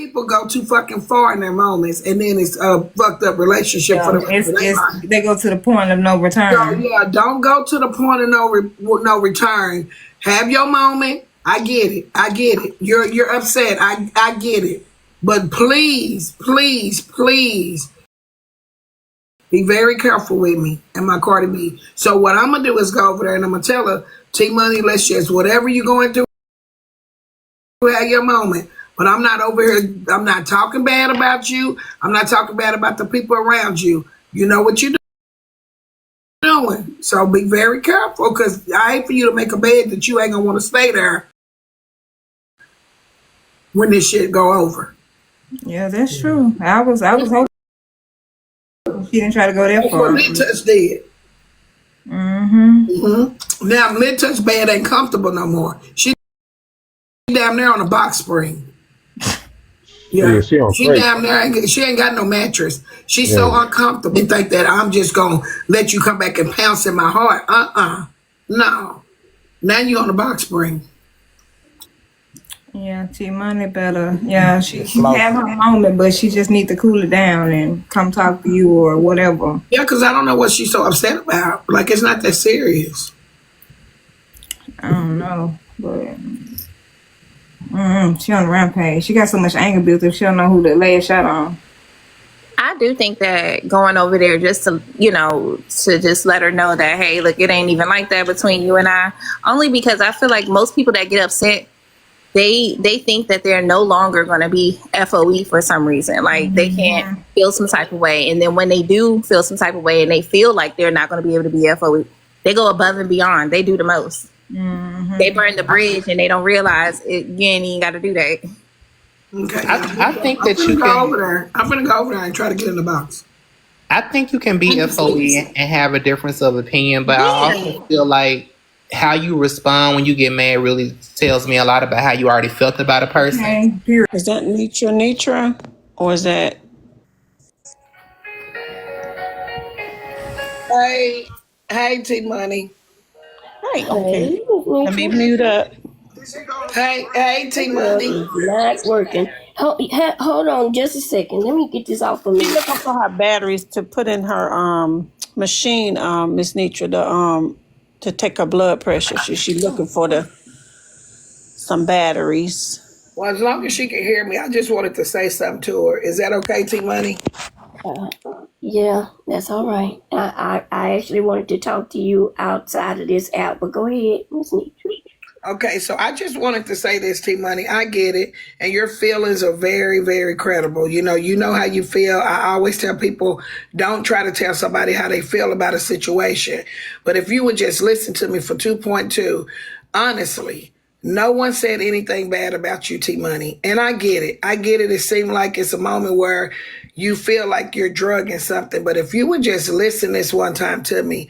people go too fucking far in their moments, and then it's a fucked up relationship for the rest of their life. They go to the point of no return. So yeah, don't go to the point of no return. Have your moment. I get it. I get it. You're upset. I get it. But please, please, please be very careful with me and my Cardi B. So what I'm gonna do is go over there and I'm gonna tell her, T-Money, let's just whatever you're going through, have your moment. But I'm not over here. I'm not talking bad about you. I'm not talking bad about the people around you. You know what you're doing. So be very careful, because I hate for you to make a bed that you ain't gonna want to stay there when this shit go over. Yeah, that's true. I was hoping she didn't try to go that far. Littletouch did. Now Littletouch bed ain't comfortable no more. She down there on a box spring. Yeah, she down there. She ain't got no mattress. She's so uncomfortable. You think that I'm just gonna let you come back and pounce in my heart? No. Now you on the box spring. Yeah, T-Money better. Yeah, she have her moment, but she just need to cool it down and come talk to you or whatever. Yeah, because I don't know what she's so upset about. Like, it's not that serious. I don't know, but she on the rampage. She got so much anger built up, she don't know who to lay a shot on. I do think that going over there just to, to just let her know that, hey, look, it ain't even like that between you and I. Only because I feel like most people that get upset, they think that they're no longer going to be FOE for some reason. Like they can't feel some type of way. And then when they do feel some type of way and they feel like they're not going to be able to be FOE, they go above and beyond. They do the most. They burn the bridge and they don't realize you ain't even got to do that. Okay. I think that you can. I'm going to go over there and try to get in the box. I think you can be FOE and have a difference of opinion, but I also feel like how you respond when you get mad really tells me a lot about how you already felt about a person. Okay, is that Netra, or is that? Hey, T-Money. Hey, okay. Let me mute up. Hey, T-Money. Not working. Hold on just a second. Let me get this off of me. She's looking for her batteries to put in her machine, Miss Netra, to take her blood pressure. She's looking for some batteries. Well, as long as she can hear me, I just wanted to say something to her. Is that okay, T-Money? Yeah, that's all right. I actually wanted to talk to you outside of this app, but go ahead, Miss Netra. Okay, so I just wanted to say this, T-Money. I get it, and your feelings are very, very credible. You know how you feel. I always tell people, don't try to tell somebody how they feel about a situation. But if you would just listen to me for 2.2, honestly, no one said anything bad about you, T-Money. And I get it. It seemed like it's a moment where you feel like you're drugging something. But if you would just listen this one time to me,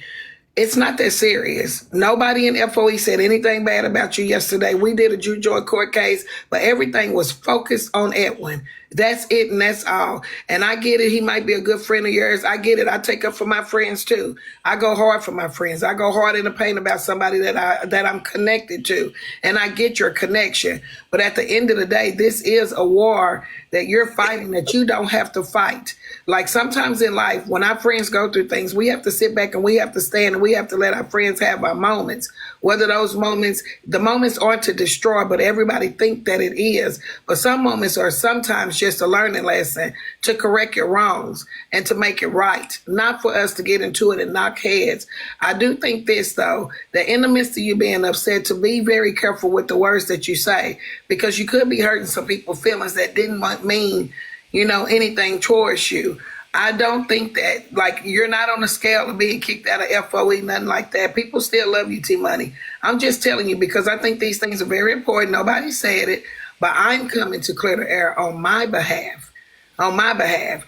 it's not that serious. Nobody in FOE said anything bad about you yesterday. We did a Joy court case, but everything was focused on Edwin. That's it, and that's all. And I get it. He might be a good friend of yours. I get it. I take up for my friends too. I go hard for my friends. I go hard in the paint about somebody that I'm connected to, and I get your connection. But at the end of the day, this is a war that you're fighting that you don't have to fight. Like sometimes in life, when our friends go through things, we have to sit back and we have to stand and we have to let our friends have our moments. Whether those moments, the moments aren't to destroy, but everybody think that it is. But some moments are sometimes just a learning lesson to correct your wrongs and to make it right. Not for us to get into it and knock heads. I do think this though, that in the midst of you being upset, to be very careful with the words that you say, because you could be hurting some people's feelings that didn't mean anything towards you. I don't think that, like, you're not on the scale of being kicked out of FOE, nothing like that. People still love you, T-Money. I'm just telling you because I think these things are very important. Nobody said it, but I'm coming to clear the air on my behalf. On my behalf.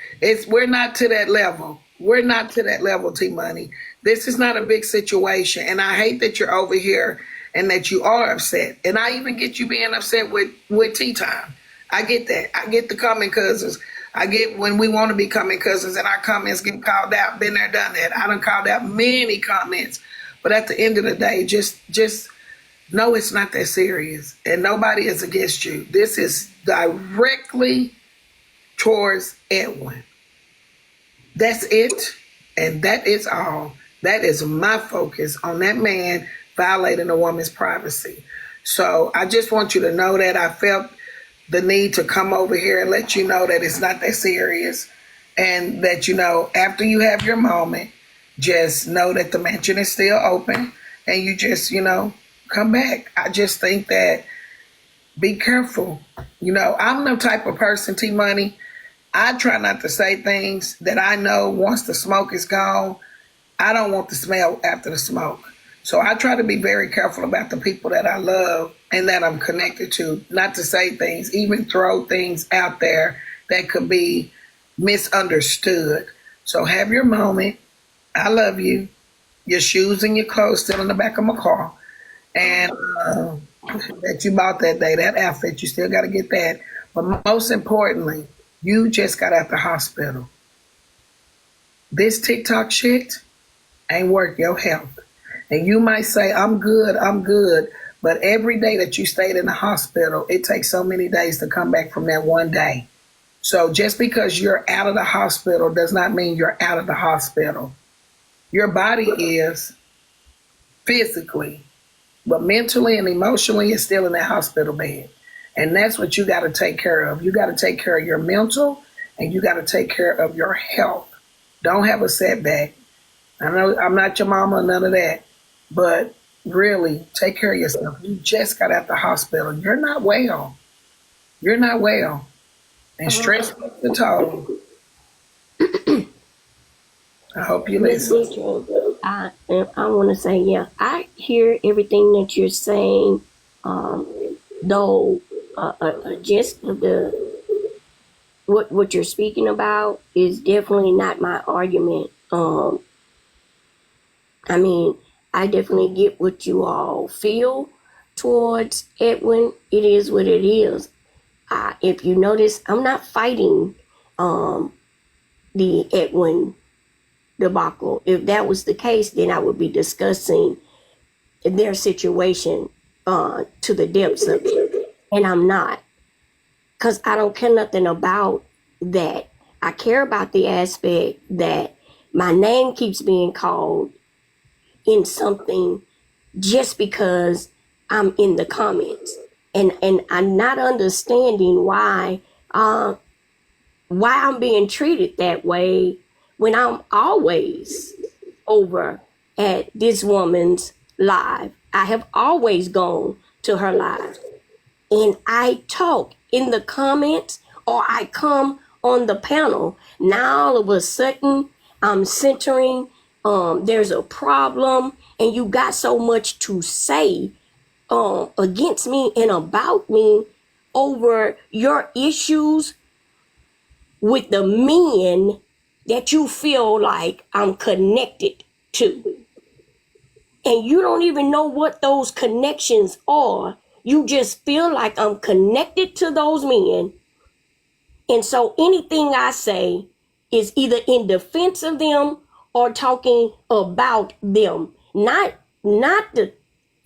We're not to that level. We're not to that level, T-Money. This is not a big situation, and I hate that you're over here and that you are upset. And I even get you being upset with Tea Time. I get that. I get the coming cousins. I get when we want to be coming cousins and our comments get called out. Been there, done that. I done called out many comments. But at the end of the day, just No, it's not that serious. And nobody is against you. This is directly towards Edwin. That's it. And that is all. That is my focus on that man violating a woman's privacy. So I just want you to know that I felt the need to come over here and let you know that it's not that serious. And that, after you have your moment, just know that the mansion is still open and you just, come back. I just think that be careful. I'm the type of person, TMoney, I try not to say things that I know once the smoke is gone, I don't want the smell after the smoke. So I try to be very careful about the people that I love and that I'm connected to, not to say things, even throw things out there that could be misunderstood. So have your moment. I love you. Your shoes and your clothes still in the back of my car. And that you bought that day, that outfit, you still got to get that. But most importantly, you just got out the hospital. This TikTok shit ain't worth your health. And you might say, I'm good. But every day that you stayed in the hospital, it takes so many days to come back from that one day. So just because you're out of the hospital does not mean you're out of the hospital. Your body is physically, but mentally and emotionally is still in that hospital bed. And that's what you got to take care of. You got to take care of your mental and you got to take care of your health. Don't have a setback. I know I'm not your mama, none of that. But really, take care of yourself. You just got out the hospital. You're not well. You're not well. And stress takes the toll. I hope you listen. I want to say, yeah, I hear everything that you're saying, though just what you're speaking about is definitely not my argument. I definitely get what you all feel towards Edwin. It is what it is. If you notice, I'm not fighting the Edwin debacle. If that was the case, then I would be discussing their situation to the depths of it. And I'm not. Because I don't care nothing about that. I care about the aspect that my name keeps being called in something just because I'm in the comments. And I'm not understanding why I'm being treated that way when I'm always over at this woman's live. I have always gone to her live. And I talk in the comments or I come on the panel. Now all of a sudden I'm centering, there's a problem and you got so much to say against me and about me over your issues with the men that you feel like I'm connected to. And you don't even know what those connections are. You just feel like I'm connected to those men. And so anything I say is either in defense of them or talking about them. Not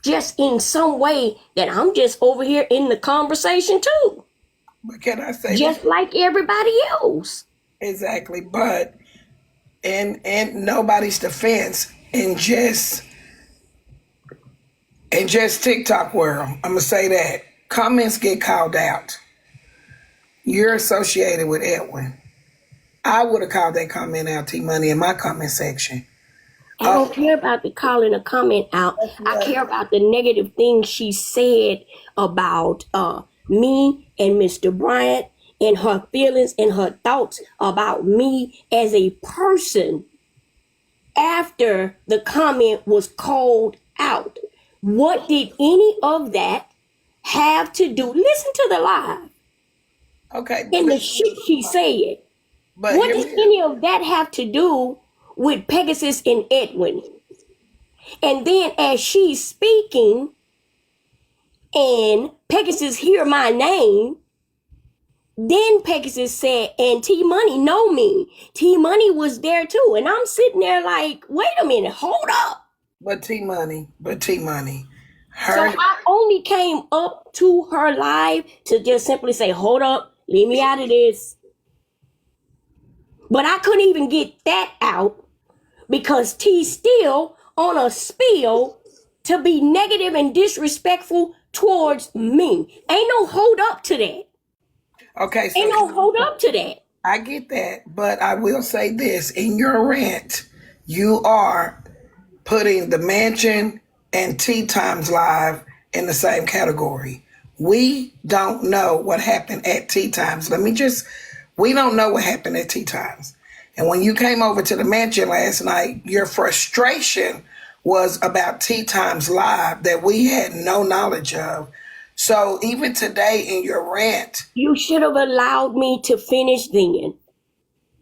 just in some way that I'm just over here in the conversation too. But can I say just like everybody else? Exactly. But in nobody's defense, in just TikTok world, I'm gonna say that comments get called out. You're associated with Edwin. I would have called that comment out, TMoney, in my comment section. I don't care about the calling a comment out. I care about the negative things she said about me and Mr. Bryant and her feelings and her thoughts about me as a person after the comment was called out. What did any of that have to do? Listen to the live. Okay. And the shit she said. But what does any of that have to do with Pegasus and Edwin? And then as she's speaking and Pegasus hear my name, then Pegasus said, and TMoney know me. TMoney was there too. And I'm sitting there like, wait a minute, hold up. But TMoney, So I only came up to her live to just simply say, hold up, leave me out of this. But I couldn't even get that out because T still on a spiel to be negative and disrespectful towards me. Ain't no hold up to that. Okay, so Ain't no hold up to that. I get that, but I will say this. In your rant, you are putting the mansion and Tea Times Live in the same category. We don't know what happened at Tea Times. We don't know what happened at Tea Times. And when you came over to the mansion last night, your frustration was about Tea Times Live that we had no knowledge of. So even today in your rant, you should have allowed me to finish then.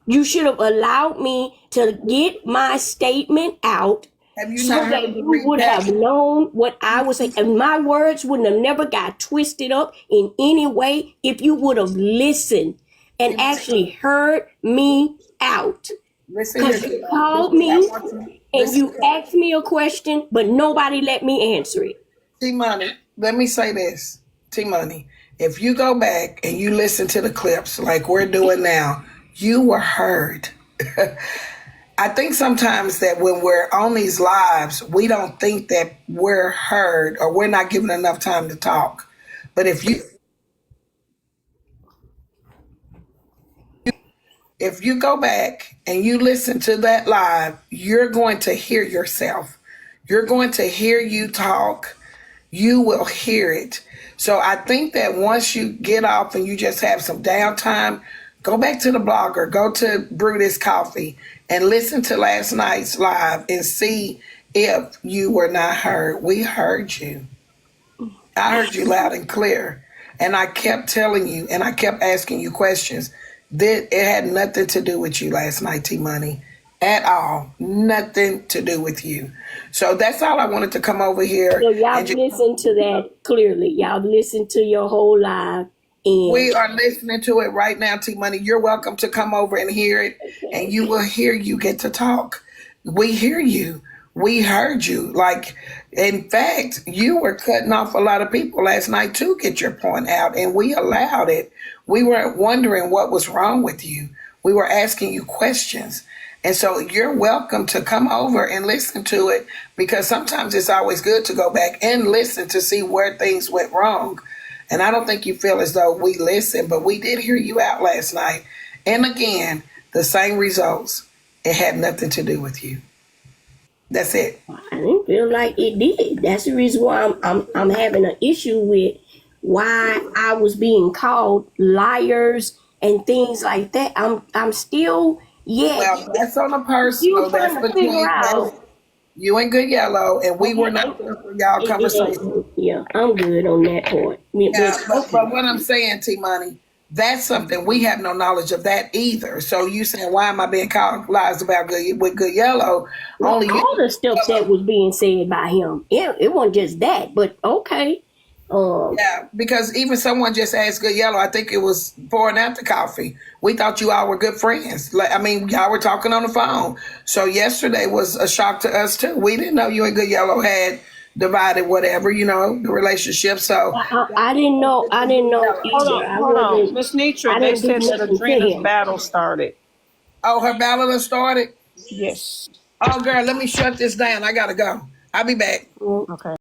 You should have allowed me to get my statement out so that you would have known what I was saying. And my words wouldn't have never got twisted up in any way if you would have listened and actually heard me out. Because you called me and you asked me a question, but nobody let me answer it. TMoney, let me say this. TMoney, if you go back and you listen to the clips like we're doing now, you were heard. I think sometimes that when we're on these lives, we don't think that we're heard or we're not given enough time to talk. But if you go back and you listen to that live, you're going to hear yourself. You're going to hear you talk. You will hear it. So I think that once you get off and you just have some downtime, go back to the blogger, go to Brew This Coffee and listen to last night's live and see if you were not heard. We heard you. I heard you loud and clear. And I kept telling you and I kept asking you questions. It had nothing to do with you last night, TMoney. At all. Nothing to do with you. So that's all I wanted to come over here. So y'all listen to that clearly. Y'all listen to your whole live. And we are listening to it right now, TMoney. You're welcome to come over and hear it. And you will hear you get to talk. We hear you. We heard you. Like, in fact, you were cutting off a lot of people last night to get your point out. And we allowed it. We weren't wondering what was wrong with you. We were asking you questions. And so you're welcome to come over and listen to it because sometimes it's always good to go back and listen to see where things went wrong. And I don't think you feel as though we listened, but we did hear you out last night. And again, the same results. It had nothing to do with you. That's it. I didn't feel like it did. That's the reason why I'm having an issue with why I was being called liars and things like that. I'm still. Yeah, well, that's on a personal. That's between you and Good Yellow, and we were not there for y'all conversation. Yeah, I'm good on that point. Yeah, but what I'm saying, TMoney, that's something we have no knowledge of that either. So you saying, why am I being called lies about Good Yellow? Well, only all the stuff that was being said by him. It wasn't just that, but okay. Yeah, because even someone just asked Good Yellow, I think it was pouring out the coffee. We thought you all were good friends. Y'all were talking on the phone. So yesterday was a shock to us too. We didn't know you and Good Yellow had divided whatever, the relationship. So I didn't know either. Hold on. Miss Netra, they said that Adrena's battle started. Oh, her battle has started? Yes. Oh, girl, let me shut this down. I gotta go. I'll be back. Okay.